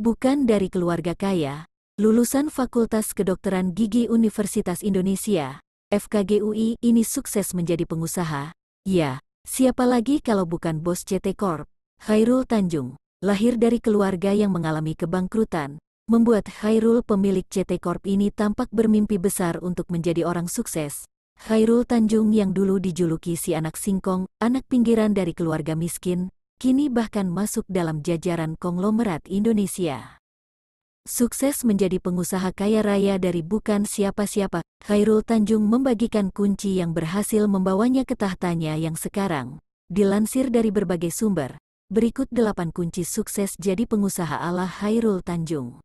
Bukan dari keluarga kaya, lulusan Fakultas Kedokteran Gigi Universitas Indonesia, FKGUI ini sukses menjadi pengusaha. Ya, siapa lagi kalau bukan bos CT Corp, Chairul Tanjung. Lahir dari keluarga yang mengalami kebangkrutan, membuat Chairul pemilik CT Corp ini tampak bermimpi besar untuk menjadi orang sukses. Chairul Tanjung yang dulu dijuluki si anak singkong, anak pinggiran dari keluarga miskin, kini bahkan masuk dalam jajaran konglomerat Indonesia. Sukses menjadi pengusaha kaya raya dari bukan siapa-siapa, Chairul Tanjung membagikan kunci yang berhasil membawanya ke tahtanya yang sekarang. Dilansir dari berbagai sumber, berikut 8 kunci sukses jadi pengusaha ala Chairul Tanjung.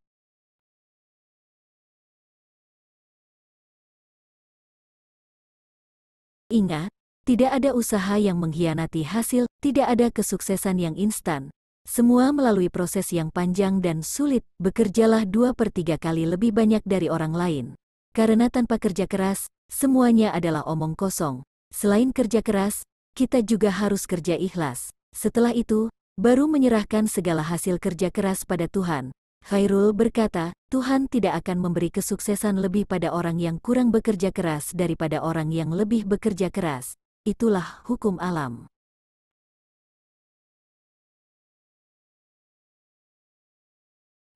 Ingat, tidak ada usaha yang mengkhianati hasil, tidak ada kesuksesan yang instan. Semua melalui proses yang panjang dan sulit. Bekerjalah 2/3 kali lebih banyak dari orang lain. Karena tanpa kerja keras, semuanya adalah omong kosong. Selain kerja keras, kita juga harus kerja ikhlas. Setelah itu, baru menyerahkan segala hasil kerja keras pada Tuhan. Chairul berkata, Tuhan tidak akan memberi kesuksesan lebih pada orang yang kurang bekerja keras daripada orang yang lebih bekerja keras. Itulah hukum alam.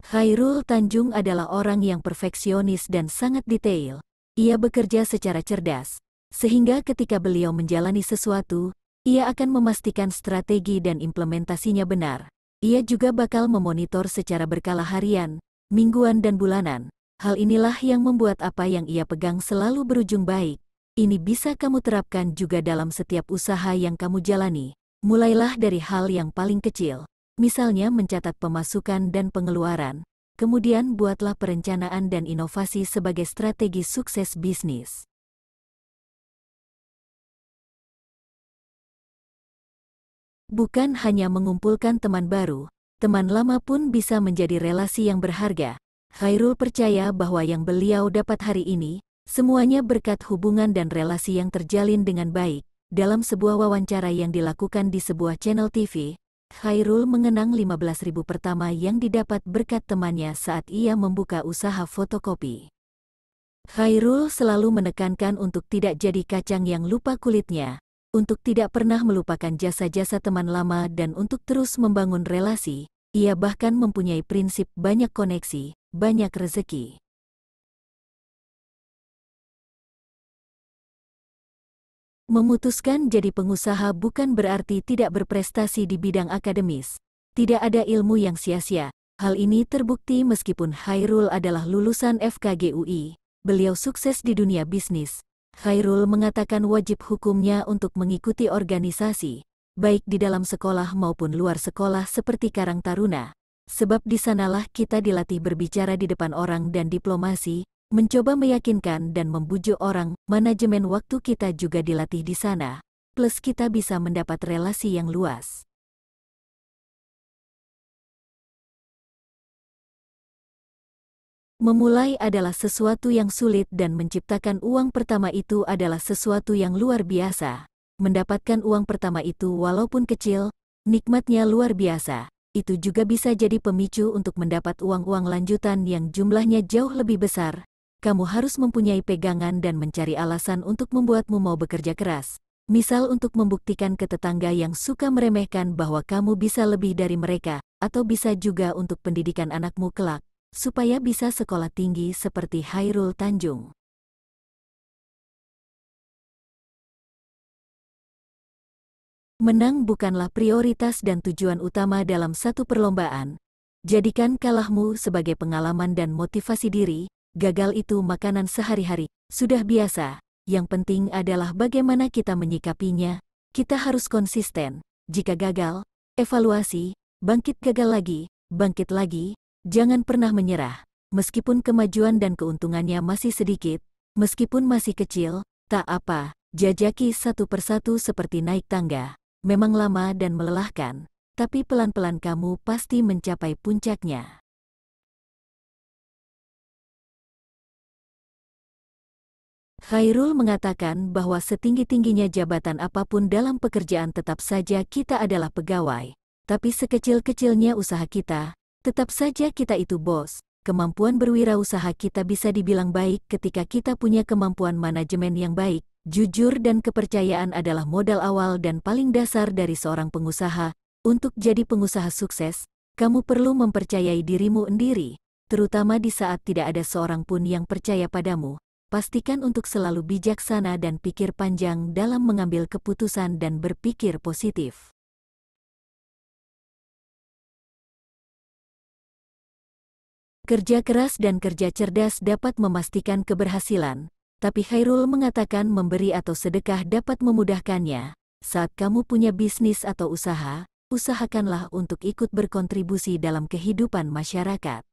Chairul Tanjung adalah orang yang perfeksionis dan sangat detail. Ia bekerja secara cerdas, sehingga ketika beliau menjalani sesuatu, ia akan memastikan strategi dan implementasinya benar. Ia juga bakal memonitor secara berkala harian, mingguan dan bulanan. Hal inilah yang membuat apa yang ia pegang selalu berujung baik. Ini bisa kamu terapkan juga dalam setiap usaha yang kamu jalani. Mulailah dari hal yang paling kecil. Misalnya mencatat pemasukan dan pengeluaran, kemudian buatlah perencanaan dan inovasi sebagai strategi sukses bisnis. Bukan hanya mengumpulkan teman baru, teman lama pun bisa menjadi relasi yang berharga. Chairul percaya bahwa yang beliau dapat hari ini, semuanya berkat hubungan dan relasi yang terjalin dengan baik. Dalam sebuah wawancara yang dilakukan di sebuah channel TV, Chairul mengenang 15.000 pertama yang didapat berkat temannya saat ia membuka usaha fotokopi. Chairul selalu menekankan untuk tidak jadi kacang yang lupa kulitnya, untuk tidak pernah melupakan jasa-jasa teman lama dan untuk terus membangun relasi. Ia bahkan mempunyai prinsip banyak koneksi, banyak rezeki. Memutuskan jadi pengusaha bukan berarti tidak berprestasi di bidang akademis. Tidak ada ilmu yang sia-sia. Hal ini terbukti meskipun Chairul adalah lulusan FKGUI. Beliau sukses di dunia bisnis. Chairul mengatakan wajib hukumnya untuk mengikuti organisasi, baik di dalam sekolah maupun luar sekolah seperti Karang Taruna. Sebab di sanalah kita dilatih berbicara di depan orang dan diplomasi, mencoba meyakinkan dan membujuk orang. Manajemen waktu kita juga dilatih di sana, plus kita bisa mendapat relasi yang luas. Memulai adalah sesuatu yang sulit dan menciptakan uang pertama itu adalah sesuatu yang luar biasa. Mendapatkan uang pertama itu walaupun kecil, nikmatnya luar biasa. Itu juga bisa jadi pemicu untuk mendapat uang-uang lanjutan yang jumlahnya jauh lebih besar. Kamu harus mempunyai pegangan dan mencari alasan untuk membuatmu mau bekerja keras. Misal untuk membuktikan ke tetangga yang suka meremehkan bahwa kamu bisa lebih dari mereka, atau bisa juga untuk pendidikan anakmu kelak, supaya bisa sekolah tinggi seperti Chairul Tanjung. Menang bukanlah prioritas dan tujuan utama dalam satu perlombaan. Jadikan kalahmu sebagai pengalaman dan motivasi diri. Gagal itu makanan sehari-hari, sudah biasa. Yang penting adalah bagaimana kita menyikapinya. Kita harus konsisten. Jika gagal, evaluasi, bangkit, gagal lagi, bangkit lagi. Jangan pernah menyerah. Meskipun kemajuan dan keuntungannya masih sedikit, meskipun masih kecil, tak apa, jajaki satu persatu seperti naik tangga. Memang lama dan melelahkan, tapi pelan-pelan kamu pasti mencapai puncaknya. Chairul mengatakan bahwa setinggi-tingginya jabatan apapun dalam pekerjaan tetap saja kita adalah pegawai. Tapi sekecil-kecilnya usaha kita, Tetap saja kita itu bos. Kemampuan berwirausaha kita bisa dibilang baik ketika kita punya kemampuan manajemen yang baik. Jujur dan kepercayaan adalah modal awal dan paling dasar dari seorang pengusaha. Untuk jadi pengusaha sukses, kamu perlu mempercayai dirimu sendiri, terutama di saat tidak ada seorang pun yang percaya padamu. Pastikan untuk selalu bijaksana dan pikir panjang dalam mengambil keputusan dan berpikir positif. Kerja keras dan kerja cerdas dapat memastikan keberhasilan, tapi Khairul mengatakan memberi atau sedekah dapat memudahkannya. Saat kamu punya bisnis atau usaha, usahakanlah untuk ikut berkontribusi dalam kehidupan masyarakat.